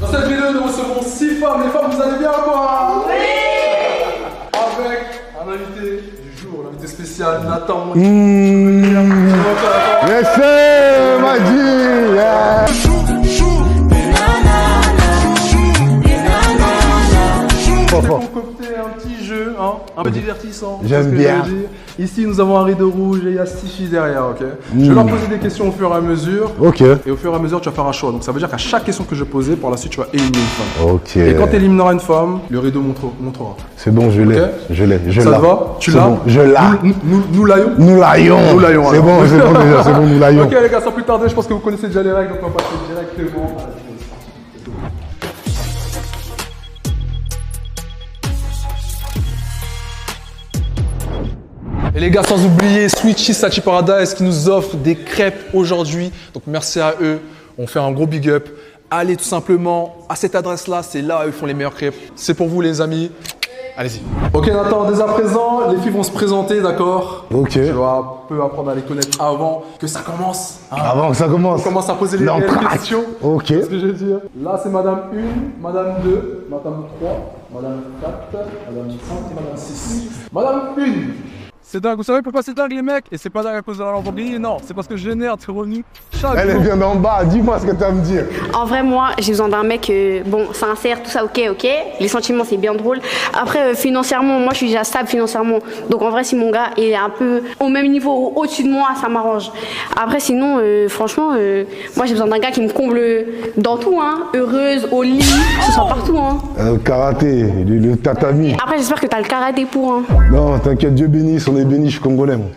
Dans cette vidéo, nous recevons 6 femmes. Les femmes, vous allez bien quoi? Oui. Avec un invité du jour, l'invité spécial, Nathan. Yes sir, Madi. Yeah. On a concocté un petit jeu, hein, un peu divertissant. J'aime bien. Ici, nous avons un rideau rouge et il y a 6 filles derrière, ok? Je vais leur poser des questions au fur et à mesure. Ok. Et au fur et à mesure, tu vas faire un choix. Donc ça veut dire qu'à chaque question que je posais, par la suite, tu vas éliminer une femme. Ok. Et quand tu élimineras une femme, le rideau montrera. C'est bon, je l'ai. Ok. Je l'ai. Je Ça l'ai. te va? Tu C'est l'as? bon, je l'ai. Nous l'aillons? Nous l'aillons. Nous l'aillons, C'est alors. bon déjà, c'est bon, nous l'aillons. Ok les gars, sans plus tarder, je pense que vous connaissez déjà les règles, donc on va passer directement à la vidéo. Et les gars, sans oublier Sweeties Sachi Paradise qui nous offre des crêpes aujourd'hui. Donc merci à eux, on fait un gros big up. Allez tout simplement à cette adresse-là, c'est là où ils font les meilleures crêpes. C'est pour vous les amis. Allez-y. Ok Nathan, dès à présent, les filles vont se présenter, d'accord? Ok. Tu vas un peu apprendre à les connaître avant que ça commence. Hein. Avant que ça commence. On commence à poser les questions. Ok. C'est ce que je veux dire. Là, c'est Madame 1, Madame 2, Madame 3, Madame 4, Madame 5 et Madame 6. Madame 1. C'est dingue, vous savez pourquoi c'est dingue les mecs? Et c'est pas dingue à cause de la Lamborghini, non, c'est parce que je génère tes revenus chaque Elle jour. vient d'en bas, dis-moi ce que tu as à me dire. En vrai, moi, j'ai besoin d'un mec, bon, sincère, tout ça, ok. Les sentiments, c'est bien drôle. Après, financièrement, moi, je suis déjà stable financièrement. Donc, en vrai, si mon gars est un peu au même niveau ou au-dessus de moi, ça m'arrange. Après, sinon, franchement, moi, j'ai besoin d'un gars qui me comble dans tout, hein. Heureuse, au lit, que ce soit partout, hein. Karaté, le tatami. Après, j'espère que t'as le karaté pour, hein. Non, t'inquiète, Dieu bénisse, on est béni, je suis congolais, moi.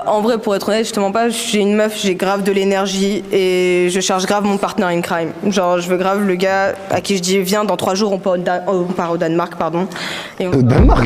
En vrai, pour être honnête, justement pas, j'ai une meuf, j'ai grave de l'énergie et je cherche grave mon partner in crime. Genre, je veux grave le gars à qui je dis viens, dans 3 jours, on part au Danemark, pardon. Et Au Danemark?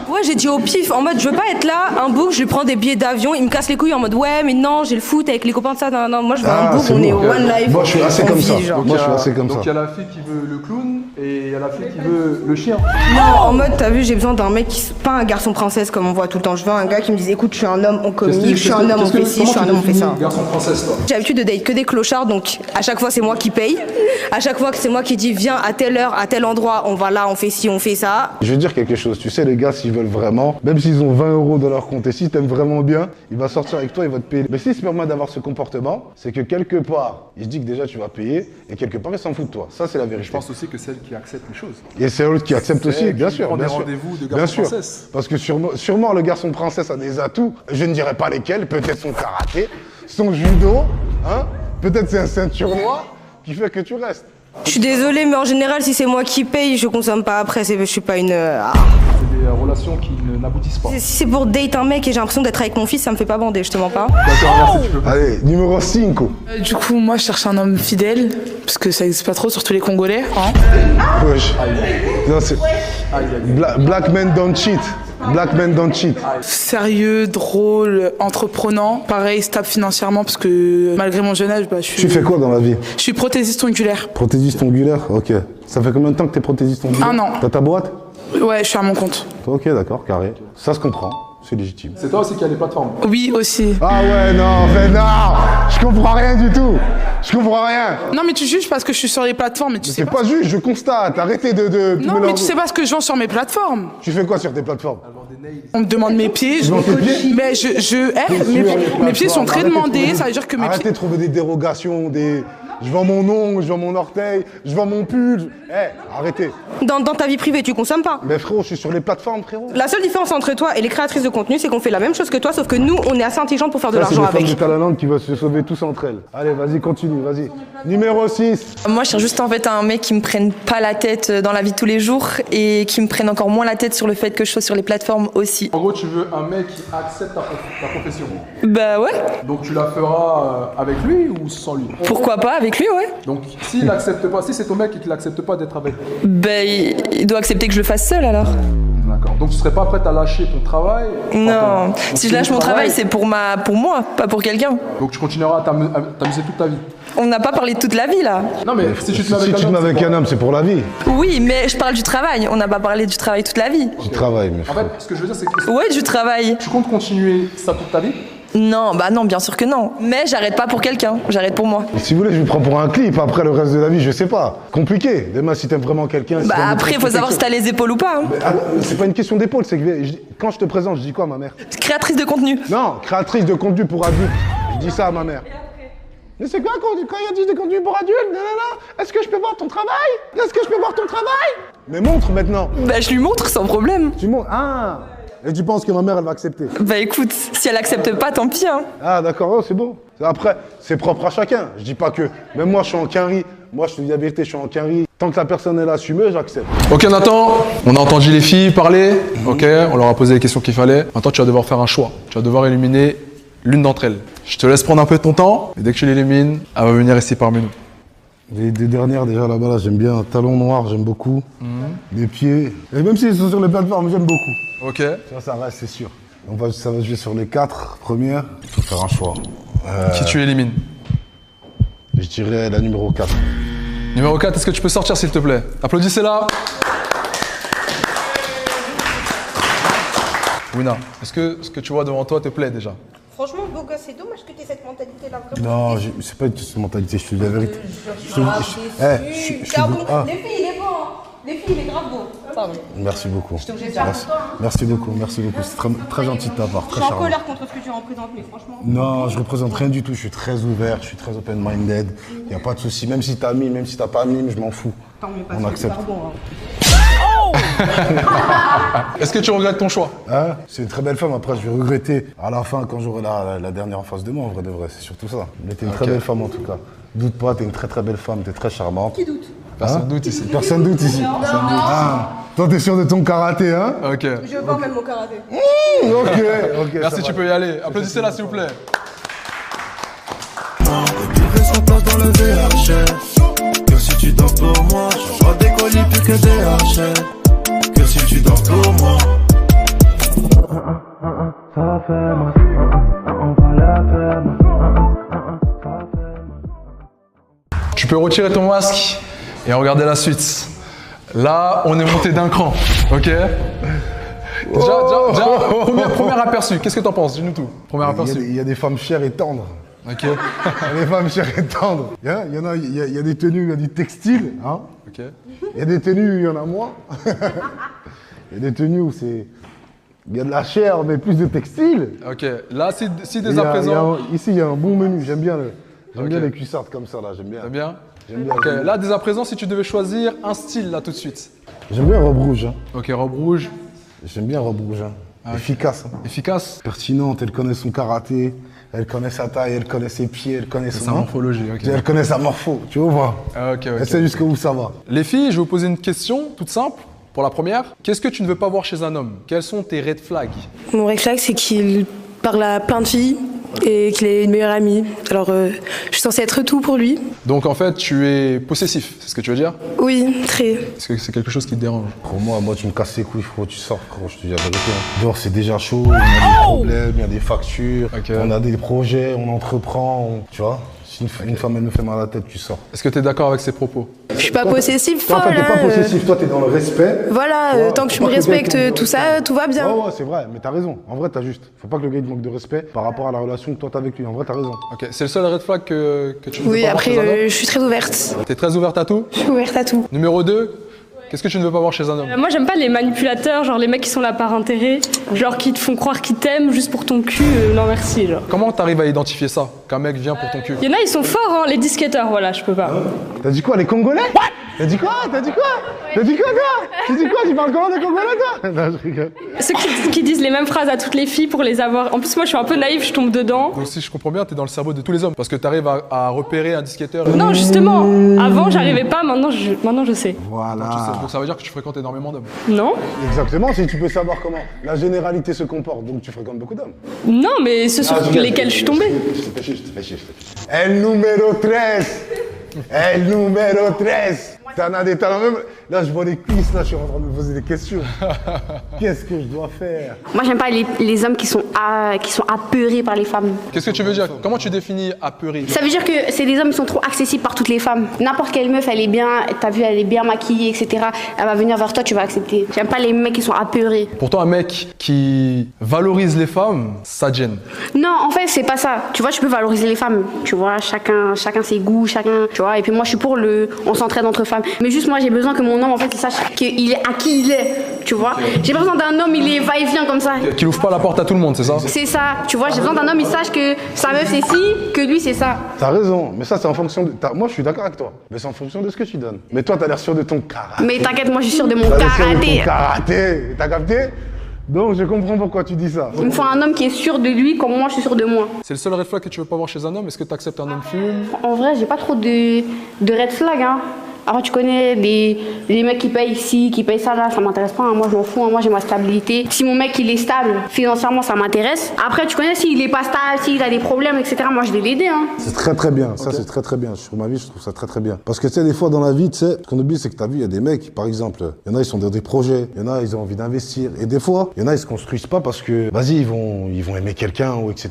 Ouais, j'ai dit au pif, en mode je veux pas être là, un book, je lui prends des billets d'avion, il me casse les couilles en mode ouais, mais non, j'ai le foot avec les copains de ça, non, moi je veux un book, c'est on bon. est au one life. Moi, je suis assez on comme vit, ça. genre. Moi, je suis assez comme ça. Donc il y a la fille qui veut le clown et il y a la fille qui veut le chien. Non, en mode, t'as vu, j'ai besoin d'un mec qui, pas un garçon princesse comme on voit tout le temps. Je veux un gars qui me dise, écoute, je suis un homme, on communique, je suis un homme, on fait ci, je suis un homme, on fait ça. Garçon princesse, toi. J'ai l'habitude de date que des clochards, donc à chaque fois c'est moi qui paye. À chaque fois que c'est moi qui dis viens à telle heure, à tel endroit, on va là, on fait ci, on fait ça. Je vais dire quelque chose, tu sais, les gars, s'ils veulent vraiment, même s'ils ont 20 € dans leur compte, et s'ils t'aiment vraiment bien, il va sortir avec toi, il va te payer. Mais s'il se permet d'avoir ce comportement, c'est que quelque part, il se dit que déjà tu vas payer, et quelque part, il s'en fout de toi. Ça, c'est la vérité. Je pense aussi que celle qui accepte les choses. Et c'est eux qui acceptent aussi, elle bien qui sûr. prend Bien des sûr. rendez-vous de Bien garçon sûr. princesse. Parce que sûrement, le garçon princesse a des atouts, je ne dirais pas lesquels, peut-être son karaté, son judo, hein, peut-être c'est un ceinture noire qui fait que tu restes. Je suis désolée, mais en général, si c'est moi qui paye, je consomme pas après. Je suis pas une. C'est des relations qui n'aboutissent pas. Si c'est pour date un mec et j'ai l'impression d'être avec mon fils, ça me fait pas bander, je te mens pas. D'accord, merci, tu peux. Allez, numéro 5. Du coup, moi, je cherche un homme fidèle, parce que ça existe pas trop, surtout les Congolais. Hein. Wesh. Non, c'est... Black men don't cheat. Black men don't cheat. Sérieux, drôle, entreprenant. Pareil, stable financièrement, parce que malgré mon jeune âge, bah, Tu fais quoi dans la vie? Je suis prothésiste ongulaire. Prothésiste ongulaire? Ok. Ça fait combien de temps que t'es prothésiste ongulaire? 1 an. T'as ta boîte? Ouais, je suis à mon compte. Ok, d'accord, carré. Ça se comprend, c'est légitime. C'est toi aussi qui as les plateformes. Oui, aussi. Ah ouais, non, mais non! Je comprends rien du tout! Je comprends rien! Non, mais tu juges parce que je suis sur les plateformes, mais tu sais C'est pas juste, je constate. Arrêtez de Non, mais tu sais pas ce que je vends sur mes plateformes. Tu fais quoi sur tes plateformes? On me demande mes pieds. Tu vends tes pieds? Mais mes pieds sont très demandés, ça veut dire que mes Arrêtez pieds... de trouver des dérogations, des... Je vends mon ongle, je vends mon orteil, je vends mon pull. Arrêtez. Dans ta vie privée, tu consommes pas. Mais frérot, je suis sur les plateformes, frérot. La seule différence entre toi et les créatrices de contenu, c'est qu'on fait la même chose que toi, sauf que nous, on est assez intelligents pour faire de Ça, c'est l'argent des femmes avec. de Talaland qui vont se sauver tous entre elles. Allez, vas-y, continue, vas-y. Numéro 6. Moi, je cherche juste en fait un mec qui me prenne pas la tête dans la vie de tous les jours et qui me prenne encore moins la tête sur le fait que je sois sur les plateformes aussi. En gros, tu veux un mec qui accepte ta profession. Bah ouais, Donc tu la feras avec lui ou sans lui? pourquoi pas avec lui, ouais. Donc s'il accepte pas, si c'est ton mec et qu'il accepte pas d'être avec lui. Bah il doit accepter que je le fasse seul alors. D'accord. Donc tu serais pas prête à lâcher ton travail? Non, si je lâche mon travail, c'est pour moi, pas pour quelqu'un. Donc tu continueras à t'amuser toute ta vie. On n'a pas parlé de toute la vie là. Non mais si tu te mets Si avec tu te mets avec un homme, c'est pour la vie. Oui, mais je parle du travail. On n'a pas parlé du travail toute la vie. Tu travailles, mais En fait, ce que je veux dire, c'est que Ouais, du travail. tu comptes continuer ça toute ta vie? Non, bah non, bien sûr que non. Mais j'arrête pas pour quelqu'un, j'arrête pour moi. Et si vous voulez, je vous prends pour un clip. Après, le reste de la vie, je sais pas. Compliqué. Demain, si t'aimes vraiment quelqu'un... si Bah t'aimes après, faut savoir si t'as les épaules ou pas. Hein. C'est pas une question d'épaule, c'est que quand je te présente, je dis quoi à ma mère? Créatrice de contenu. Non, créatrice de contenu pour adultes. Je dis ça à ma mère. Mais c'est quoi quand il a dit des contenus pour adultes? Non. Est-ce que je peux voir ton travail? Est-ce que je peux voir ton travail? Mais montre maintenant. Bah je lui montre sans problème. Tu montres. Ah. Et tu penses que ma mère, elle va accepter? Bah écoute, si elle accepte pas, tant pis. Hein. Ah d'accord, oh, c'est bon. Après, c'est propre à chacun. Je dis pas que... Même moi, je suis en quinri. Moi, je te dis la vérité, je suis en quinri. Tant que la personne est assumée, j'accepte. Ok Nathan, on a entendu les filles parler, ok, on leur a posé les questions qu'il fallait. Maintenant tu vas devoir faire un choix, tu vas devoir éliminer l'une d'entre elles. Je te laisse prendre un peu de ton temps, et dès que tu l'élimines, elle va venir ici parmi nous. Les deux dernières déjà là-bas, là, j'aime bien. Talons noirs, j'aime beaucoup. Les pieds. Et même s'ils sont sur les plateformes, j'aime beaucoup. Ok. Ça reste, c'est sûr. Ça va jouer sur les 4 premières. Il faut faire un choix. Qui tu élimines? Je dirais la numéro 4. Numéro 4, est-ce que tu peux sortir s'il te plaît? Applaudissez-la. Wina, est-ce que ce que tu vois devant toi te plaît déjà? Franchement, beau gosse, c'est dommage que tu aies cette mentalité-là. Vraiment. Non, c'est pas une mentalité, je te dis la vérité. C'est un bon. Les filles, il est beau. Hein. Les filles, il est grave beau. Pardon. Merci beaucoup. Je t'oblige à faire pour toi. Merci beaucoup. C'est très, très gentil de ta part. Je suis en colère contre ce que tu représentes, mais franchement. Non, je représente rien du tout. Je suis très ouvert, je suis très open-minded. Il n'y a pas de souci. Même si t'as mis, même si t'as pas mis, je m'en fous. Tant mieux, pas On accepte. Bon, hein. Est-ce que tu regrettes ton choix? Hein? C'est une très belle femme. Après, je vais regretter à la fin quand j'aurai la dernière en face de moi, en vrai de vrai. C'est surtout ça. Mais t'es une très belle femme en tout cas. Doute pas, t'es une très très belle femme, t'es très charmante. Qui doute? Personne doute ici. Personne doute ici. Ah, toi, t'es sûr de ton karaté, hein? Ok. Je veux pas même mon karaté. Ok. Merci, tu peux y aller. Applaudissez-la s'il vous plaît. Retrouver son place dans le VHS. Que si tu dors pour moi, j'envoie des colis plus que des HL. Que si tu dors pour moi. Ça fait mal. On va la faire mal. Tu peux retirer ton masque et regarder la suite. Là, on est monté d'un cran, ok? Déjà, premier aperçu, qu'est-ce que t'en penses? Dis-nous tout. Premier aperçu. Il y a des femmes chères et tendres. Ok. Il y a des femmes chères et tendres. Il y a des tenues, il y a du textile, hein? Ok. Il y a des tenues où il y en a moins. Il y a des tenues où c'est... Il y a de la chair, mais plus de textile. Ok. Là, si dès à présent... Ici, il y a un bon menu. J'aime bien Ok. les cuissardes comme ça, là. J'aime bien. T'aimes bien? J'aime bien. Ok. Là, dès à présent, si tu devais choisir un style, là, tout de suite. J'aime bien robe rouge. Hein. Ok, robe rouge. J'aime bien robe rouge. Hein. Efficace. Hein. Efficace. Pertinente. Elle connaît son karaté. Elle connaît sa taille. Elle connaît ses pieds. Elle connaît Sa morphologie, ok. Elle connaît sa morpho. Tu vois? Ok. Elle sait jusqu'où ça va. Les filles, je vais vous poser une question toute simple. Pour la première, qu'est-ce que tu ne veux pas voir chez un homme? Quels sont tes red flags? Mon red flag, c'est qu'il parle à plein de filles et qu'il est une meilleure amie. Alors, je suis censée être tout pour lui. Donc en fait, tu es possessif, c'est ce que tu veux dire? Oui, très. Est-ce que c'est quelque chose qui te dérange? Pour moi, tu me casses les couilles, frérot, tu sors, frérot, je te dis la vérité. Hein. Dehors, c'est déjà chaud, on a des problèmes, il y a des factures, on a des projets, on entreprend, tu vois. Si une femme, elle me fait mal à la tête, tu sors. Est-ce que tu es d'accord avec ces propos? Je suis pas possessive, Toi, folle. t'es pas possessif, toi, t'es dans le respect. Voilà, tant que tu me respectes, tout ça, tout va bien. Ouais, c'est vrai, mais t'as raison. En vrai, t'as juste. Faut pas que le gars il te manque de respect par rapport à la relation que toi t'as avec lui. En vrai, t'as raison. Ok, c'est le seul red flag que tu ne veux Oui, pas voir chez un homme? après, je suis très ouverte. T'es très ouverte à tout? Je suis ouverte à tout. Numéro 2, qu'est-ce que tu ne veux pas voir chez un homme? Moi j'aime pas les manipulateurs, genre les mecs qui sont là par intérêt, genre qui te font croire qu'ils t'aiment juste pour ton cul, non merci genre. Comment t'arrives à identifier ça, qu'un mec vient pour ton cul? Il y en a ils sont forts hein, les disquetteurs, voilà, je peux pas. T'as dit quoi, les Congolais? T'as dit quoi? T'as dit quoi? T'as dit quoi, toi? Tu dis quoi? Tu parles comment des Congolais, toi? Non, je rigole. Ceux qui disent les mêmes phrases à toutes les filles pour les avoir. En plus moi je suis un peu naïve, je tombe dedans. Donc si je comprends bien, t'es dans le cerveau de tous les hommes, parce que t'arrives à repérer un disquetteur. Non justement, avant j'arrivais pas, maintenant je sais. Voilà. Donc ça veut dire que tu fréquentes énormément d'hommes. Non? Exactement, si tu peux savoir comment la généralité se comporte, donc tu fréquentes beaucoup d'hommes. Non mais ceux sur lesquels je suis tombée. El numéro 13. El numéro 13. T'en as des talents même. Là, je vois les cuisses, là, je suis en train de me poser des questions. Qu'est-ce que je dois faire? Moi, j'aime pas les hommes qui sont apeurés par les femmes. Qu'est-ce que tu veux dire? Comment tu définis apeuré? Ça veut dire que c'est des hommes qui sont trop accessibles par toutes les femmes. N'importe quelle meuf, elle est bien, t'as vu, elle est bien maquillée, etc. Elle va venir vers toi, tu vas accepter. J'aime pas les mecs qui sont apeurés. Pourtant, un mec qui valorise les femmes, ça te gêne. Non, en fait, c'est pas ça. Tu vois, je peux valoriser les femmes. Tu vois, chacun ses goûts, chacun, tu vois. Et puis moi, je suis pour on s'entraide entre femmes. Mais juste moi, j'ai besoin que mon homme, en fait, il sache qu'il est à qui il est. Tu vois. J'ai pas besoin d'un homme, il est va-et-vient comme ça. Qu'il ouvre pas la porte à tout le monde, c'est ça? C'est ça. Tu vois, j'ai besoin d'un homme, il sache que sa meuf c'est ci, que lui c'est ça. T'as raison, mais ça c'est en fonction de... Moi je suis d'accord avec toi, mais c'est en fonction de ce que tu donnes. Mais toi t'as l'air sûr de ton karaté. Mais t'inquiète, moi je suis sûre de mon T'as l'air sûr de karaté. ton karaté, t'as capté? Donc je comprends pourquoi tu dis ça. Il me faut un homme qui est sûr de lui comme moi je suis sûre de moi. C'est le seul red flag que tu veux pas voir chez un homme? Est-ce que tu acceptes un homme fume? En vrai, j'ai pas trop de red flag, hein. Après, tu connais les mecs qui payent ici, qui payent ça là, ça m'intéresse pas, hein. Moi je m'en fous, hein. Moi j'ai ma stabilité. Si mon mec il est stable, financièrement ça m'intéresse. Après, tu connais, s'il est pas stable, s'il a des problèmes, etc., moi je vais l'aider, hein. C'est très bien, ça c'est très bien. Sur ma vie, je trouve ça très bien. Parce que tu sais, des fois dans la vie, tu sais, ce qu'on oublie, c'est que t'as vu, il y a des mecs, par exemple, il y en a, ils sont dans des projets, il y en a, ils ont envie d'investir. Et des fois, il y en a, ils se construisent pas parce que, vas-y, ils vont aimer quelqu'un, ou etc.,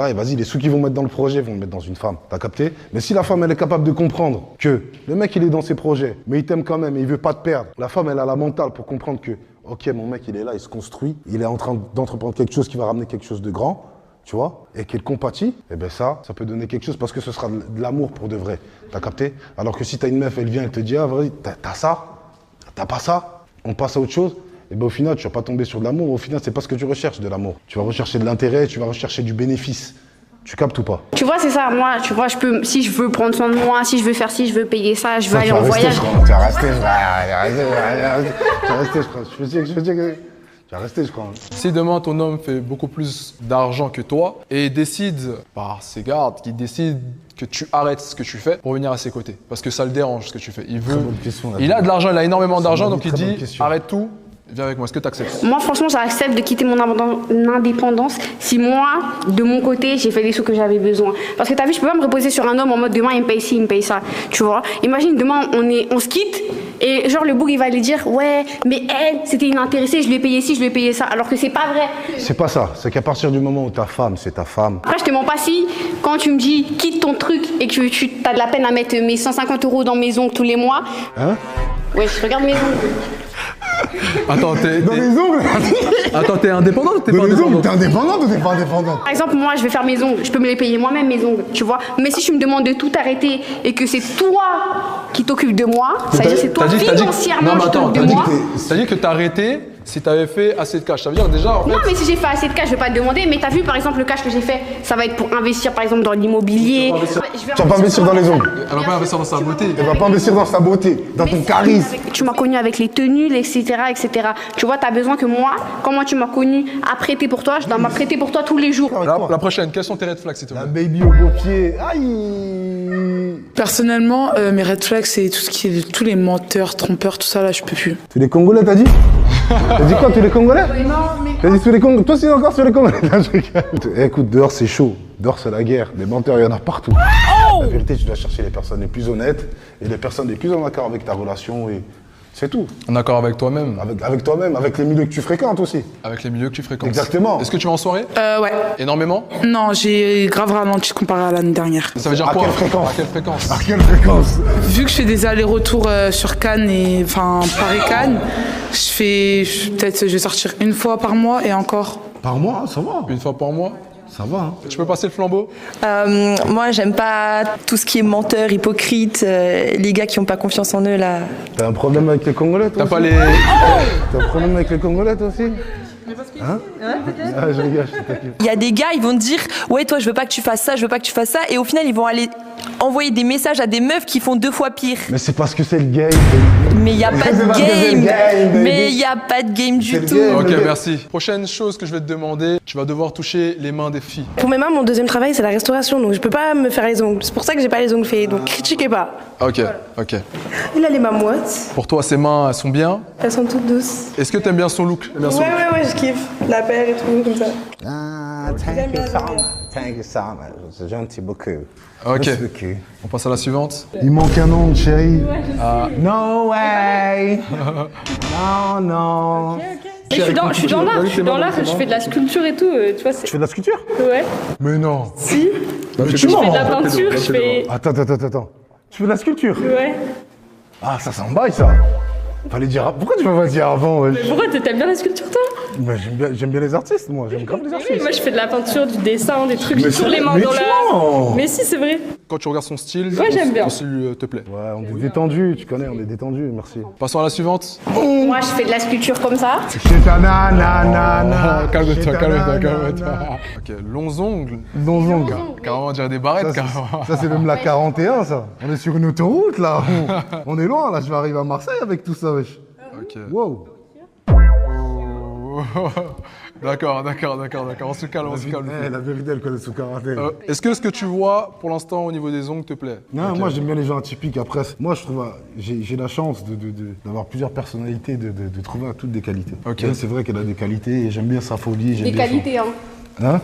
Et vas-y, les sous qu'ils vont mettre dans le projet, vont le mettre dans une femme. T'as capté? Mais si la femme, elle est capable de comprendre que le mec, il est dans ses projets, mais il t'aime quand même et il veut pas te perdre. La femme, elle a la mentale pour comprendre que, ok, mon mec, il est là, il se construit, il est en train d'entreprendre quelque chose qui va ramener quelque chose de grand, tu vois, et qu'il compatit, et ben ça peut donner quelque chose parce que ce sera de l'amour pour de vrai. T'as capté? Alors que si t'as une meuf, elle vient, elle te dit, ah, vas-y, t'as ça, t'as pas ça, on passe à autre chose, et ben au final, tu vas pas tomber sur de l'amour. Au final, c'est pas ce que tu recherches de l'amour. Tu vas rechercher de l'intérêt, tu vas rechercher du bénéfice. Tu captes ou pas? Tu vois, c'est ça. Moi, tu vois, si je veux prendre soin de moi, si je veux faire ci, je veux payer ça, je veux aller en voyage. Tu vas rester, je crois. Tu vas rester, je crois. Si demain ton homme fait beaucoup plus d'argent que toi et décide, par ses gardes, qu'il décide que tu arrêtes ce que tu fais pour venir à ses côtés, parce que ça le dérange ce que tu fais. Il a de l'argent, il a énormément d'argent, donc il dit arrête tout. Viens avec moi, est-ce que tu acceptes? Moi, franchement, j'accepte de quitter mon indépendance si moi, de mon côté, j'ai fait les sous que j'avais besoin. Parce que t'as vu, je peux pas me reposer sur un homme en mode demain, il me paye ci, il me paye ça. Tu vois? Imagine, demain, on se quitte et genre le boug, il va lui dire ouais, mais elle, c'était une intéressée, je lui ai payé ci, je lui ai payé ça. Alors que c'est pas vrai. C'est pas ça. C'est qu'à partir du moment où ta femme, c'est ta femme. Après, je te mens pas si, quand tu me dis quitte ton truc et que tu as de la peine à mettre mes 150 € dans mes ongles tous les mois. Hein? Ouais, je regarde mes ongles. Attends, dans les ongles? Attends, t'es indépendante ou t'es pas indépendante? T'es indépendante ou t'es pas indépendante? Par exemple, moi, je vais faire mes ongles, je peux me les payer moi-même, mes ongles, tu vois. Mais si tu me demandes de tout arrêter et que c'est toi qui t'occupes de moi, ça veut dire que c'est toi financièrement qui t'occupes de moi. T'as dit que t'as arrêté si t'avais fait assez de cash. Ça veut dire déjà. Non, mais si j'ai fait assez de cash, je vais pas te demander. Mais t'as vu, par exemple, le cash que j'ai fait, ça va être pour investir, par exemple, dans l'immobilier. Tu vas pas investir dans les ongles. Elle va pas investir dans sa beauté. Elle va pas investir dans sa beauté, dans ton charisme. Tu m'as connu avec les tenues, etc., etc. Tu vois, t'as besoin que moi, comment tu m'as connu à prêter pour toi, je dois m'apprêter pour toi tous les jours. La prochaine, quels sont tes red flags, s'il te plaît? La baby au beau pied. Aïe. Personnellement, mes red flags, c'est tout ce qui est tous les menteurs, trompeurs, tout ça là, je peux plus. Tous les Congolais, t'as dit? T'as dit quoi, tous les Congolais? Non, mais... T'as dit tous les Congolais? Toi, c'est encore sur les Congolais? Écoute, dehors, c'est chaud. Dehors, c'est la guerre. Des menteurs, il y en a partout. La vérité, tu dois chercher les personnes les plus honnêtes et les personnes les plus en accord avec ta relation et c'est tout. En accord avec toi-même? Avec toi-même, avec les milieux que tu fréquentes aussi. Avec les milieux que tu fréquentes. Exactement. Est-ce que tu vas en soirée? Ouais. Énormément? Non, j'ai grave ralenti comparé à l'année dernière. Ça veut dire quoi? À quelle fréquence? À quelle fréquence? À quelle fréquence? Vu que je fais des allers-retours sur Cannes et enfin Paris-Cannes, peut-être je vais sortir une fois par mois et encore. Par mois, ça va. Une fois par mois? Ça va, hein. Tu peux passer le flambeau? Moi, j'aime pas tout ce qui est menteur, hypocrite, les gars qui ont pas confiance en eux là. T'as un problème avec les Congolais, toi? T'as pas aussi? les. T'as un problème avec les Congolais, toi aussi? Hein? Ah, je rigole, je t'inquiète. Il y a des gars, ils vont te dire ouais, toi, je veux pas que tu fasses ça, je veux pas que tu fasses ça, et au final, ils vont aller envoyer des messages à des meufs qui font 2 fois pire. Mais c'est parce que c'est le game. Mais il y a pas de game. Mais il y a pas de game du tout. Ok, merci. Prochaine chose que je vais te demander, tu vas devoir toucher les mains des filles. Pour mes mains, mon deuxième travail, c'est la restauration, donc je peux pas me faire les ongles. C'est pour ça que j'ai pas les ongles faits, donc critiquez pas. Ok. Il a les mains moites. Pour toi, ses mains, elles sont bien? Elles sont toutes douces. Est-ce que t'aimes bien son look? Ouais, je kiffe. La paire et tout, comme ça. Ah, Thank you so much. Thank you so much. C'est gentil beaucoup. Ok. Merci beaucoup. On passe à la suivante. Il manque un ongle, chérie. No way. Non, non. Je suis dans l'art, je fais de la sculpture et tout, tu vois. Tu fais de la sculpture? Ouais. Mais non. Si. Je fais de la peinture, je fais. Attends. Tu fais de la sculpture? Ouais. Ah, ça s'en baille, ça. Fallait dire. Pourquoi tu m'as pas dit avant? Mais pourquoi t'aimes bien la sculpture, toi? Bah, j'aime bien les artistes, moi. J'aime grave les artistes. Oui, moi je fais de la peinture, du dessin, des trucs Mais sur les mains mais dans la. non. Mais si, c'est vrai. Quand tu regardes son style, Ouais, j'aime bien. ton style te plaît. Ouais, on est détendu, tu connais, on est détendu, merci. Passons à la suivante. Moi, je fais de la sculpture comme ça. Chez ta nana. Calme-toi. Ok, longs ongles. Longs ongles. Carrément, on dirait des barrettes, carrément. Ça, c'est même la 41, ça. On est sur une autoroute, là. On est loin, là. Je vais arriver à Marseille avec tout ça, wesh. Ok. Wow. D'accord. On se calme. La vérité, elle connaît son karaté. Est-ce que ce que tu vois pour l'instant au niveau des ongles te plaît? Non, moi j'aime bien les gens atypiques. Après, moi je trouve, j'ai la chance d'avoir plusieurs personnalités, de trouver à toutes des qualités. Ok. Elle, c'est vrai qu'elle a des qualités et j'aime bien sa folie. Des qualités, hein. Hein?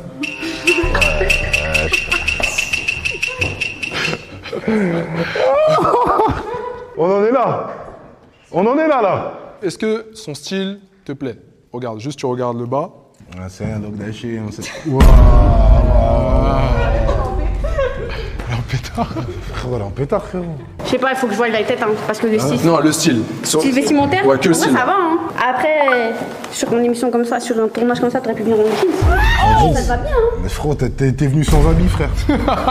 On en est là. Est-ce que son style te plaît? Regarde, juste tu regardes le bas. C'est un dog d'aché. Elle est en pétard. Elle est en pétard, frérot. Je sais pas, il faut que je voie la tête, hein, parce que le style. Non, le style. Style vestimentaire? Ouais, que le en vrai, style. ça va, hein. Après, sur une émission comme ça, sur un tournage comme ça, t'aurais pu venir en jeans. Ça te va bien, hein. Mais frérot, t'es venu sans habit, frère.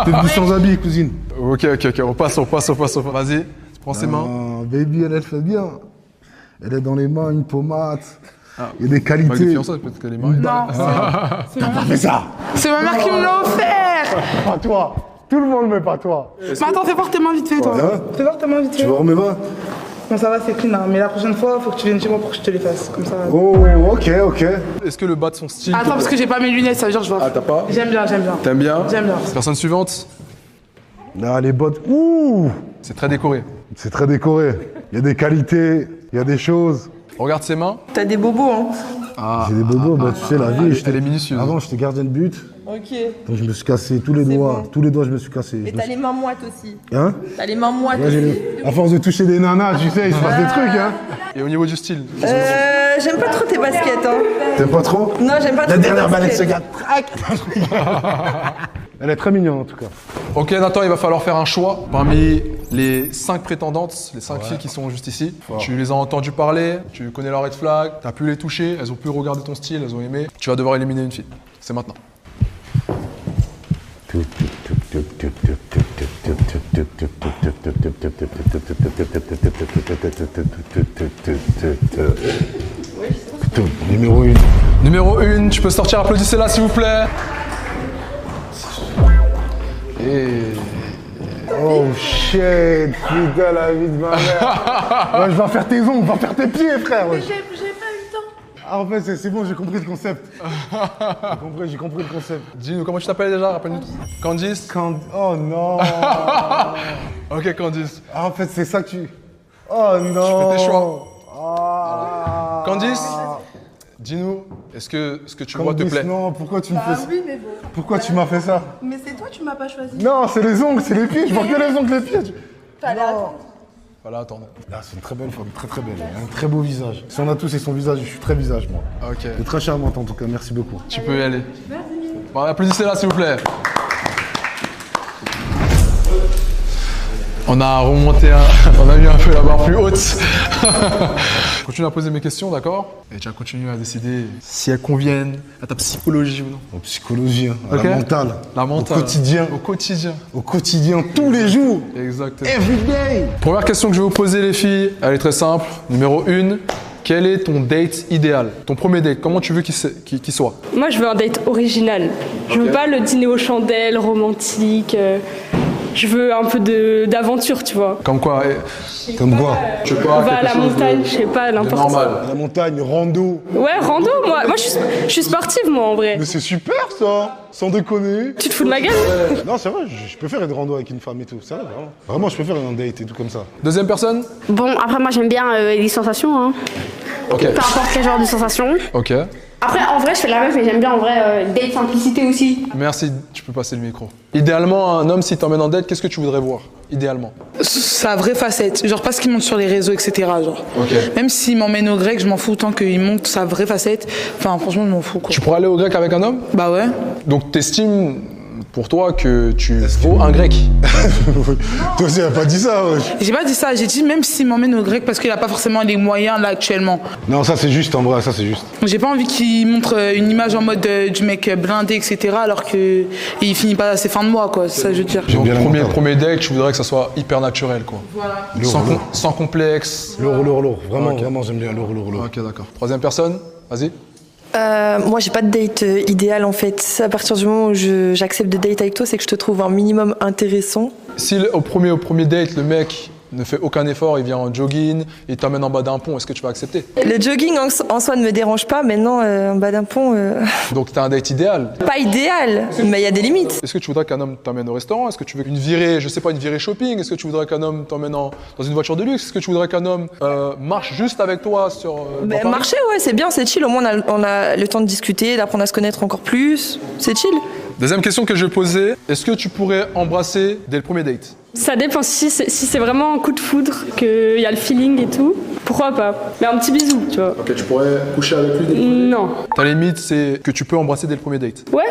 T'es venu sans habit, cousine. Ok, on passe. Vas-y, tu prends ses mains. Baby, elle fait bien. Elle est dans les mains, une pommade. Il y a des qualités. Avec des fiançailles, peut-être qu'elle est mariée. Non, T'as pas fait ça. c'est ma mère qui me l'a offert. Pas toi. Tout le monde, mais pas toi. Mais attends, fais voir tes mains vite fait, toi. Hein? Fais voir tes mains vite fait. Tu vas voir mes mains? Bon, ça va, c'est clean, hein. Mais la prochaine fois, faut que tu viennes chez moi pour que je te les fasse. Comme ça. Oh, ok. Est-ce que le bas de son style te Attends, parce plaît? que j'ai pas mes lunettes, ça veut dire que je vois. Ah, t'as pas? J'aime bien. T'aimes bien? J'aime bien. Personne suivante. Là, les bottes. Ouh! C'est très décoré. C'est très décoré. Il y a des qualités, il y a des choses. Regarde ses mains. T'as des bobos, hein. J'ai des bobos, bah, tu sais, la vie. Elle est minutieuse. Avant, j'étais gardien de but. Ok. Donc, je me suis cassé tous les doigts. bon. Tous les doigts, je me suis cassé. Mais t'as les mains moites aussi. Hein? T'as les mains moites Ouais, aussi. à force de toucher des nanas, tu sais, il se passe des trucs, hein. Et au niveau du style? J'aime pas trop tes baskets, hein. T'aimes pas trop? Non, j'aime pas trop La tes dernière baskets. Balenciaga. Elle est très mignonne, en tout cas. Ok, Nathan, il va falloir faire un choix parmi les 5 prétendantes, les 5 filles qui sont juste ici. Tu les as entendues parler, tu connais leur red flag, tu as pu les toucher, elles ont pu regarder ton style, elles ont aimé. Tu vas devoir éliminer une fille. C'est maintenant. Numéro 1. Numéro 1, tu peux sortir, applaudissez-la s'il vous plaît. Oh shit, putain la vie de ma mère. Ouais, je vais faire tes ongles, va faire tes pieds, frère. Mais j'ai pas eu le temps. Ah, en fait, c'est bon, j'ai compris le concept. J'ai compris le concept. Dis-nous, comment tu t'appelles déjà? Rappelle-nous. Candice. Oh non. Ok, Candice. Ah, en fait, c'est ça que tu. Oh non. Tu fais tes choix. Ah. Candice, dis-nous, est-ce que ce que tu vois te plaît? Non, pourquoi tu me fais ça? Oui, mais bon. Pourquoi tu m'as fait ça? Mais c'est toi, tu m'as pas choisi. Non, c'est les ongles, c'est les pieds, je vois que les ongles, les pieds. Fallait attendre. Voilà, attends. Là, c'est une très belle femme, très très belle. Elle a un très beau visage. Si on a tous et son visage, je suis très visage, moi. Ok. C'est très charmante en tout cas, merci beaucoup. Tu peux y aller. Bon, applaudissez-la s'il vous plaît. On a remonté on a mis un peu la barre plus haute. Je continue à poser mes questions, d'accord? Et tu vas continuer à décider si elles conviennent à ta psychologie ou non. En psychologie, hein, à Ok. la mentale. La mentale. Au quotidien. Au quotidien. Au quotidien, tous les jours. Exactement. Every day. Première question que je vais vous poser les filles, elle est très simple. Numéro 1, quel est ton date idéal? Ton premier date, comment tu veux qu'il soit? Moi, je veux un date original. Je veux pas le dîner aux chandelles, romantique. Je veux un peu d'aventure, tu vois. Comme quoi? Comme quoi? Je sais On pas, va à quelque la chose montagne, je sais pas, de n'importe normal. quoi. La montagne, rando. Ouais, rando, moi je suis sportive, moi, en vrai. Mais c'est super ça, sans déconner. Tu te fous de ma gueule? Non, c'est vrai, je peux faire une rando avec une femme et tout, c'est vrai, vraiment. Vraiment, je peux faire un date et tout comme ça. Deuxième personne? Bon, après, moi, j'aime bien les sensations, hein. Ok. Peu importe quel genre de sensation. Ok. Après, en vrai, je fais la meuf, mais j'aime bien en vrai date simplicité aussi. Merci, tu peux passer le micro. Idéalement, un homme, s'il t'emmène en date, qu'est-ce que tu voudrais voir? Idéalement. Sa vraie facette, genre pas ce qu'il montre sur les réseaux, etc. Genre. Ok. Même s'il m'emmène au grec, je m'en fous tant qu'il montre sa vraie facette. Enfin, franchement, je m'en fous, quoi. Tu pourrais aller au grec avec un homme? Bah ouais. Donc t'estimes pour toi que tu vaux un grec? Toi aussi, t'as pas dit ça, ouais. J'ai pas dit ça, j'ai dit même s'il m'emmène au grec parce qu'il a pas forcément les moyens là actuellement. Non, ça c'est juste en vrai, ça c'est juste. J'ai pas envie qu'il montre une image en mode du mec blindé, etc. alors que il finit pas à ses fins de mois, quoi. C'est ça que je veux dire. Donc bien premier date, tu voudrais que ça soit hyper naturel, quoi. Voilà. Sans complexe. Lourd. Vraiment, Ok. vraiment, j'aime bien lourd. Ok, d'accord. Troisième personne, vas-y. Moi, j'ai pas de date idéal en fait. À partir du moment où j'accepte de date avec toi, c'est que je te trouve un minimum intéressant. Si au premier date, le mec ne fait aucun effort, il vient en jogging, il t'emmène en bas d'un pont, est-ce que tu vas accepter? Le jogging en soi ne me dérange pas. Maintenant, en bas d'un pont, Donc t'as un date idéal. pas idéal, mais il y a des limites. Est-ce que tu voudrais qu'un homme t'emmène au restaurant? Est-ce que tu veux une virée, je sais pas, une virée shopping? Est-ce que tu voudrais qu'un homme t'emmène dans une voiture de luxe? Est-ce que tu voudrais qu'un homme marche juste avec toi sur... dans Paris? Marcher, ouais, c'est bien, c'est chill. Au moins, on a le temps de discuter, d'apprendre à se connaître encore plus. C'est chill. Deuxième question que je vais poser, est-ce que tu pourrais embrasser dès le premier date? Ça dépend si c'est vraiment un coup de foudre, qu'il y a le feeling et tout. Pourquoi pas? Mais un petit bisou, tu vois. Ok, tu pourrais coucher avec lui dès le premier date? Non. Ta limite, c'est que tu peux embrasser dès le premier date. Ouais,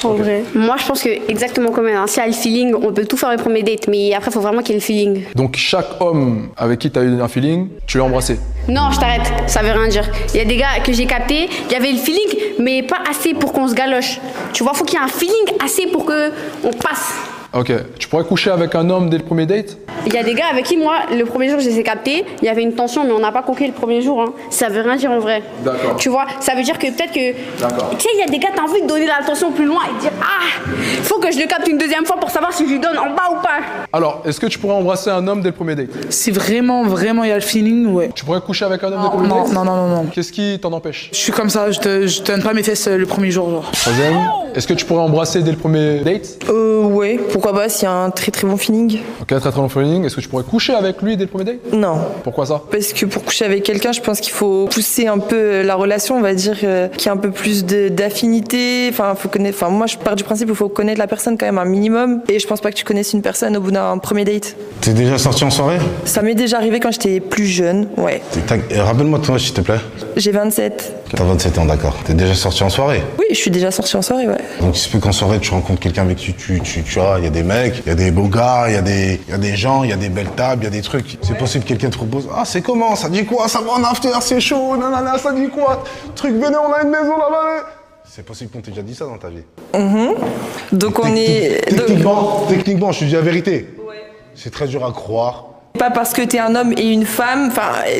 en vrai. Moi, je pense que exactement comme elle, hein, si elle a le feeling, on peut tout faire le premier date, mais après, il faut vraiment qu'il y ait le feeling. Donc chaque homme avec qui tu as eu un feeling, tu l'as embrassé. Non, je t'arrête, ça veut rien dire. Il y a des gars que j'ai captés, il y avait le feeling, mais pas assez pour qu'on se galoche. Tu vois, faut qu'il y ait un feeling assez pour que on passe. Ok, tu pourrais coucher avec un homme dès le premier date? Il y a des gars avec qui, moi, le premier jour, je les ai captés, il y avait une tension, mais on n'a pas coqué le premier jour. Hein. Ça veut rien dire en vrai. D'accord. Tu vois, ça veut dire que peut-être que... D'accord. Tu sais, il y a des gars, t'as envie de donner l'attention plus loin et de dire « Ah, faut que je le capte une deuxième fois pour savoir si je lui donne en bas ou pas. » Alors, est-ce que tu pourrais embrasser un homme dès le premier date? Si vraiment il y a le feeling, ouais. Tu pourrais coucher avec un homme dès le premier Non, date? non. Qu'est-ce qui t'en empêche? Je suis comme ça, je te donne pas mes fesses le premier jour, genre. Troisième, est-ce que tu pourrais embrasser dès le premier date? Ouais, pourquoi pas s'il y a un très bon feeling. Ok, très bon feeling. Est-ce que tu pourrais coucher avec lui dès le premier date? Non. Pourquoi ça? Parce que pour coucher avec quelqu'un, je pense qu'il faut pousser un peu la relation, on va dire, qu'il y ait un peu plus d'affinité. Enfin, moi, je pars du principe qu'il faut connaître la personne quand même un minimum. Et je pense pas que tu connaisses une personne au bout d'un premier date. T'es déjà sorti en soirée? Ça m'est déjà arrivé quand j'étais plus jeune, ouais. Rappelle-moi ton âge, s'il te plaît. J'ai 27. T'as 27 ans, d'accord. T'es déjà sorti en soirée? Oui, je suis déjà sortie en soirée, ouais. Donc il se peut qu'en soirée, tu rencontres quelqu'un avec qui tu vois, il y a des mecs, il y a des beaux gars, il y a des gens, il y a des belles tables, il y a des trucs. C'est possible que quelqu'un te propose, ah c'est comment, ça dit quoi, ça va en after, c'est chaud, nanana, ça dit quoi, truc, venez, on a une maison là-bas. C'est possible qu'on t'ait déjà dit ça dans ta vie. Donc on est... Techniquement, je te dis la vérité. Ouais. C'est très dur à croire. Pas parce que t'es un homme et une femme,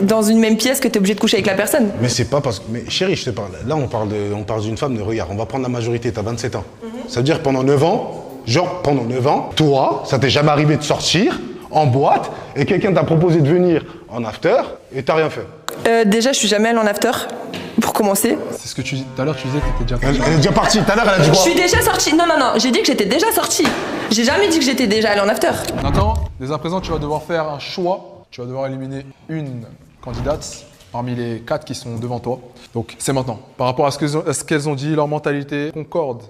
dans une même pièce, que t'es obligé de coucher avec la personne. Mais c'est pas parce que... Mais chérie, je te parle. Là, on parle d'une femme, regarde, on va prendre la majorité, t'as 27 ans. Ça veut dire pendant 9 ans, toi, ça t'est jamais arrivé de sortir en boîte et quelqu'un t'a proposé de venir en after et t'as rien fait. Déjà, je suis jamais allée en after, pour commencer. C'est ce que tu dis. Tout à l'heure, tu disais que t'étais déjà parti. Elle est déjà partie. Tout à l'heure, elle a dit quoi? Je suis déjà sortie. Non, j'ai dit que j'étais déjà sortie. J'ai jamais dit que j'étais déjà allée en after. Nathan, dès à présent, tu vas devoir faire un choix. Tu vas devoir éliminer une candidate parmi les 4 qui sont devant toi. Donc, c'est maintenant. Par rapport à ce qu'elles ont dit, leur mentalité concorde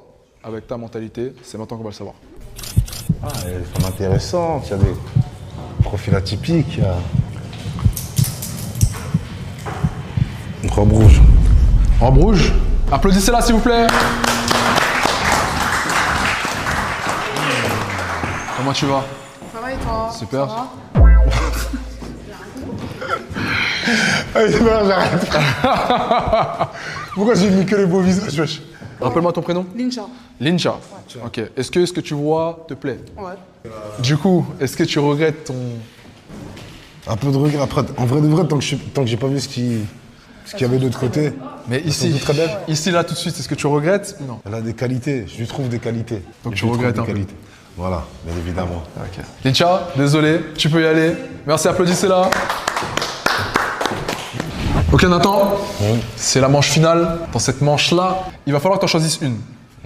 avec ta mentalité. C'est maintenant qu'on va le savoir. Ah, elles sont intéressantes. Il y a des profils atypiques. Une robe rouge. Robe rouge. Applaudissez-la, s'il vous plaît. Comment tu vas? Ça va et toi? Super. Allez, non, j'arrête. Pourquoi j'ai mis que les beaux visages, wesh? Rappelle-moi ton prénom. Lincha. Lincha. Ok. Est-ce que ce que tu vois te plaît? Ouais. Du coup, est-ce que tu regrettes ton... Un peu de regret. Après, en vrai de vrai, tant que j'ai pas vu ce qu'il y avait de l'autre côté. Mais ici, très belle. Ici, là, tout de suite, est-ce que tu regrettes? Non. Elle a des qualités. Je lui trouve des qualités. Donc tu regrettes un peu. Voilà, bien évidemment. Ok. Lincha, désolé, tu peux y aller. Merci, applaudissez-la. Ok Nathan, c'est la manche finale. Dans cette manche-là, il va falloir que tu en choisisses une.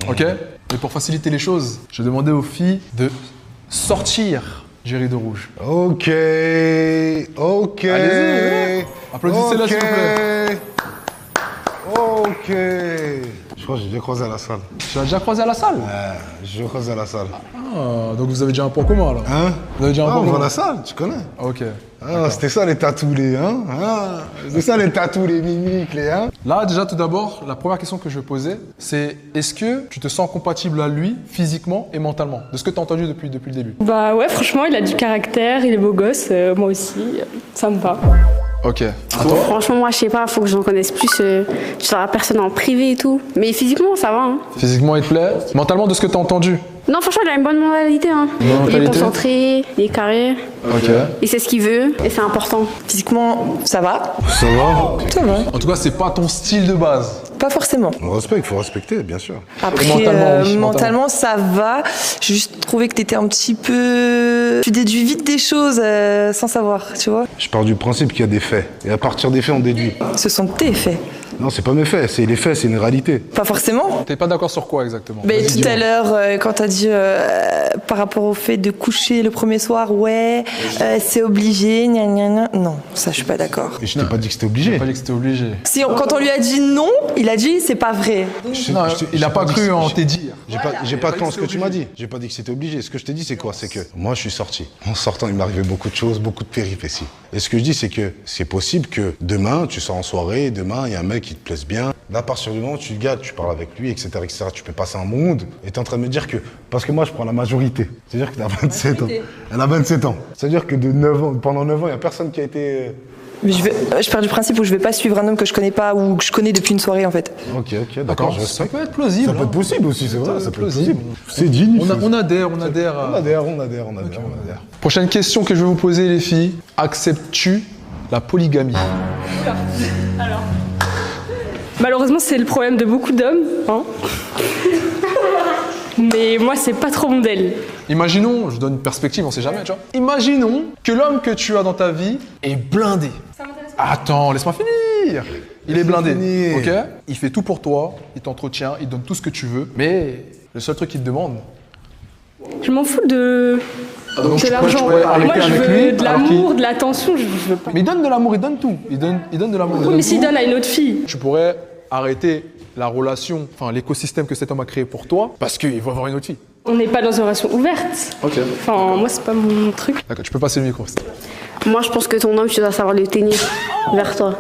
Ok? Et pour faciliter les choses, je vais demander aux filles de sortir du rideau rouge. Ok. Allez-y, applaudissez-la s'il vous plaît. Ok. Je crois que j'ai déjà croisé à la salle. Tu l'as déjà croisé à la salle? J'ai croisé à la salle. Ah, donc vous avez déjà un point commun là. Hein? Vous avez déjà un Ah, point on va à commun. la salle, tu connais. Ok. Ah, c'était ça les tatous, les hein? Ah, c'était ça les tatous, les mimiques, les hein? Là, déjà, tout d'abord, la première question que je vais poser, c'est est-ce que tu te sens compatible à lui physiquement et mentalement, de ce que tu as entendu depuis le début? Bah ouais, franchement, il a du caractère, il est beau gosse, moi aussi, ça me va. Ok. Franchement, moi, je sais pas, faut que j'en connaisse plus sur la personne en privé et tout. Mais physiquement, ça va. Hein. Physiquement, il te plaît? Mentalement, de ce que tu as entendu? Non, franchement, il a une bonne mentalité. Hein. Bonne Il est mentalité. concentré, il est carré, Ok. il sait ce qu'il veut et c'est important. Physiquement, ça va. Ça va? Ça va. En tout cas, c'est pas ton style de base. Pas forcément. On respecte, faut respecter, bien sûr. Après, mentalement, oui, mentalement, ça va. J'ai juste trouvé que t'étais un petit peu... Tu déduis vite des choses sans savoir, tu vois. Je pars du principe qu'il y a des faits. Et à partir des faits, on déduit. Ce sont tes faits. Non, c'est pas mes faits, c'est les faits, c'est une réalité. Pas forcément. T'es pas d'accord sur quoi exactement? Mais Vas-y, tout dis-moi. à l'heure, quand t'as dit par rapport au fait de coucher le premier soir, ouais, c'est obligé, gna gna gna. Non, ça, je suis pas d'accord. Et je t'ai pas dit que c'était obligé. J'ai pas dit que c'était obligé. Si quand on lui a dit non, il a dit c'est pas vrai. Non, il a pas cru en tes dires. J'ai pas cru en ce que tu m'as dit. J'ai pas dit que c'était obligé. Ce que je t'ai dit, c'est quoi? C'est que moi, je suis sorti. En sortant, il m'arrivait beaucoup de choses, beaucoup de péripéties. Et ce que je dis, c'est que c'est possible que demain, tu sors en soirée, demain, il y a un mec qui te plaise bien. Là, à partir du moment où tu le gardes, tu parles avec lui, etc., etc., tu peux passer un mood. Et t'es en train de me dire que... Parce que moi, je prends la majorité. C'est-à-dire qu'elle a 27 ans. Elle a 27 ans. C'est-à-dire que de 9 ans, pendant 9 ans, il n'y a personne qui a été... Mais je pars du principe où je vais pas suivre un homme que je connais pas ou que je connais depuis une soirée en fait. Ok, d'accord, je Ça respecte. peut être plausible. Ça peut être possible aussi, c'est vrai, ça peut être possible. C'est digne. digne. On adhère. On adhère. Prochaine question que je vais vous poser, les filles. Acceptes-tu la polygamie? Malheureusement, c'est le problème de beaucoup d'hommes, hein. Mais moi, c'est pas trop mon modèle. Imaginons, je donne une perspective, on sait jamais, tu vois. Imaginons que l'homme que tu as dans ta vie est blindé. Attends, laisse-moi finir. Il est blindé, finir. ok? Il fait tout pour toi, il t'entretient, il donne tout ce que tu veux. Mais le seul truc qu'il te demande, Je m'en fous de donc tu l'argent. pourrais arrêter Moi, je avec veux lui, de alors l'amour, de l'attention, je veux pas. mais il donne de l'amour, il donne tout. Il donne de l'amour. il Oui, donne mais s'il tout. donne à une autre fille, Tu pourrais arrêter la relation, enfin l'écosystème que cet homme a créé pour toi, parce qu'il va avoir une autre fille. on n'est pas dans une relation ouverte. Ok. Enfin, moi, c'est pas mon truc. D'accord, tu peux passer le micro. s'il te plaît. Moi, je pense que ton homme, tu dois savoir le tenir vers toi.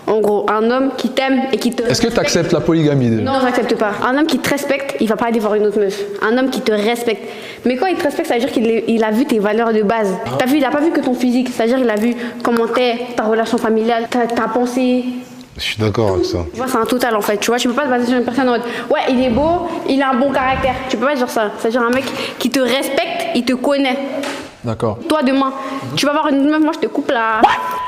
En gros, un homme qui t'aime et qui te... Est-ce que tu acceptes la polygamie déjà? Non, j'accepte pas. Un homme qui te respecte, il va pas aller voir une autre meuf. Un homme qui te respecte. Mais quand il te respecte, ça veut dire qu'il a vu tes valeurs de base. T'as vu, il a pas vu que ton physique. C'est-à-dire qu'il a vu comment t'es, ta relation familiale, ta pensée. Je suis d'accord avec ça. Tu vois, c'est un total en fait. Tu vois, tu peux pas te baser sur une personne en mode ouais, il est beau, il a un bon caractère. Tu peux pas dire ça. C'est-à-dire un mec qui te respecte, il te connaît. D'accord. Toi, demain, tu vas voir une meuf, moi je te coupe là.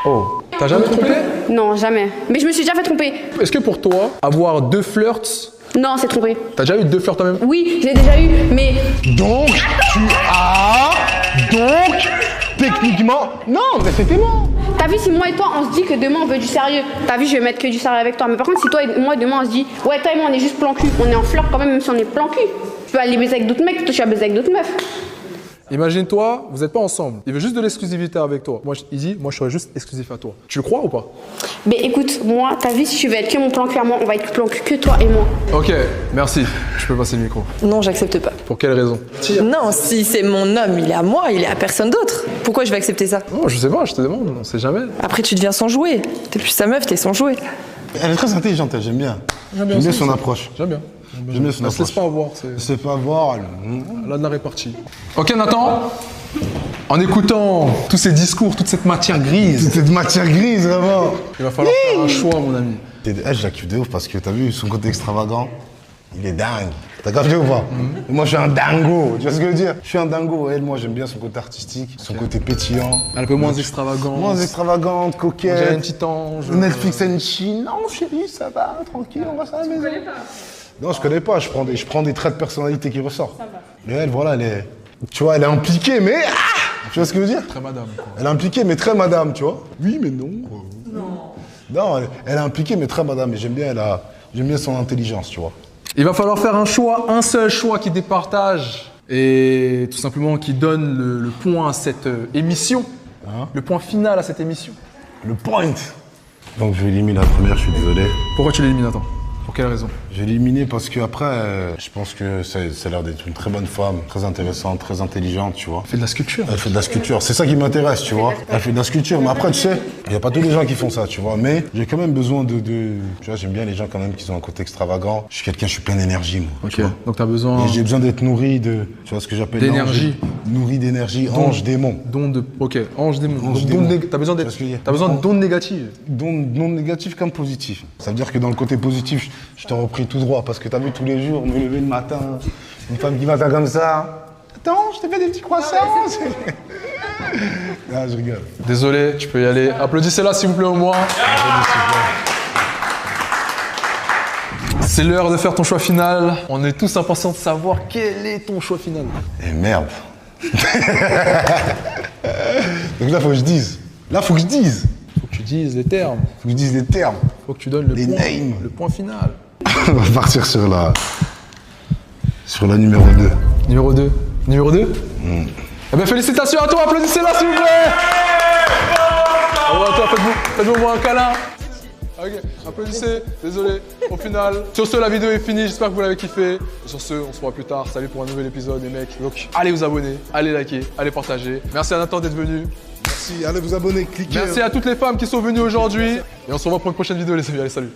Oh, t'as jamais trompé? Non, jamais. Mais je me suis déjà fait tromper. Est-ce que pour toi, avoir 2 flirts, Non, c'est trompé. t'as déjà eu 2 flirts toi-même? Oui, je l'ai déjà eu, mais Donc, techniquement, non, mais c'était moi. t'as vu, si moi et toi on se dit que demain on veut du sérieux, t'as vu, je vais mettre que du sérieux avec toi. Mais par contre, si toi et moi demain on se dit ouais, toi et moi on est juste plan cul, on est en flirt quand même si on est plan cul. Tu peux aller baiser avec d'autres mecs, toi tu vas baiser avec d'autres meufs. Imagine-toi, vous n'êtes pas ensemble. Il veut juste de l'exclusivité avec toi. Moi, il dit, moi je serais juste exclusif à toi. Tu le crois ou pas? Mais écoute, moi, t'as vu, si tu veux être que mon plan cul à moi, on va être plan cul que toi et moi. Ok, merci. Je peux passer le micro. Non, j'accepte pas. Pour quelle raison? Non, si c'est mon homme, il est à moi, il est à personne d'autre. Pourquoi je vais accepter ça? Non, je sais pas, je te demande, on sait jamais. Après, tu deviens son jouet. T'es plus sa meuf, t'es son jouet. Elle est très intelligente, elle, j'aime bien. J'aime bien son approche. J'aime bien. J'aime bien son Elle se laisse approche. pas avoir, C'est pas voir. elle a de la répartie. Ok Nathan, en écoutant tous ces discours, toute cette matière grise, Cette matière grise, vraiment. il va falloir faire un choix mon ami. Elle, je la kiffe de ouf parce que t'as vu son côté extravagant, il est dingue. T'as capté ou pas? Moi, je suis un dingo, tu vois ce que je veux dire? Je suis un dingo. Elle, moi, j'aime bien son côté artistique, son côté pétillant. Elle est un peu moins extravagante. Moins extravagante, On dirait coquette. une petite ange. Netflix and chill. Non, chérie, ça va, tranquille, on va à la maison. Non, je connais pas. Je prends des traits de personnalité qui ressortent. Mais elle, voilà, elle est. Tu vois, elle est impliquée, mais. Tu vois ce que je veux dire? Très madame. Quoi. Elle est impliquée, mais très madame, tu vois? Oui, mais non. Non, elle est impliquée, mais très madame. Et j'aime bien son intelligence, tu vois. Il va falloir faire un choix, un seul choix qui départage et tout simplement qui donne le point à cette émission, le point final à cette émission. Le point. Donc, je élimine la première, je suis désolé. Pourquoi tu l'élimines, attends? Pour quelle raison? J'ai éliminé parce que après, je pense que ça a l'air d'être une très bonne femme, très intéressante, très intelligente, tu vois. Elle fait de la sculpture. Elle fait de la sculpture, c'est ça qui m'intéresse, tu vois. Elle fait de la sculpture, mais après, tu sais, il n'y a pas tous les gens qui font ça, tu vois. Mais j'ai quand même besoin de... Tu vois, j'aime bien les gens quand même qui ont un côté extravagant. Je suis quelqu'un, je suis plein d'énergie, moi. Ok, donc t'as besoin... Et j'ai besoin d'être nourri de... Tu vois ce que j'appelle... D'énergie. Nourri d'énergie, ange, démon. Don de... Ok, ange, démon. Ange, Donc, démon. t'as besoin d'être... Parce qu'il y a- T'as besoin de dons négatives. Non négatif comme positif. Ça veut dire que dans le côté positif, je t'en repris tout droit parce que t'as vu tous les jours me lever le matin, une femme qui m'attend comme ça. Attends, je te fais des petits croissants. Ah, je rigole. Désolé, tu peux y aller. Applaudissez-la s'il vous plaît au moins. C'est l'heure de faire ton choix final. On est tous impatients de savoir quel est ton choix final. Et merde. Donc là, faut que je dise. Faut que Tu dises les termes. je dise les termes. Faut que tu donnes Les names. le point final. On va partir sur la numéro 2. Numéro 2. Numéro 2 Eh bien, félicitations à toi, applaudissez-la s'il vous plaît. Bravo à toi, faites-vous au moins un câlin. Ok, applaudissez, désolé, au final. Sur ce, la vidéo est finie, j'espère que vous l'avez kiffé. Et sur ce, on se revoit plus tard. Salut pour un nouvel épisode, les mecs. Donc, allez vous abonner, allez liker, allez partager. Merci à Nathan d'être venu. Merci, allez vous abonner, cliquez. Merci à toutes les femmes qui sont venues aujourd'hui. Et on se revoit pour une prochaine vidéo, les amis. Allez, salut.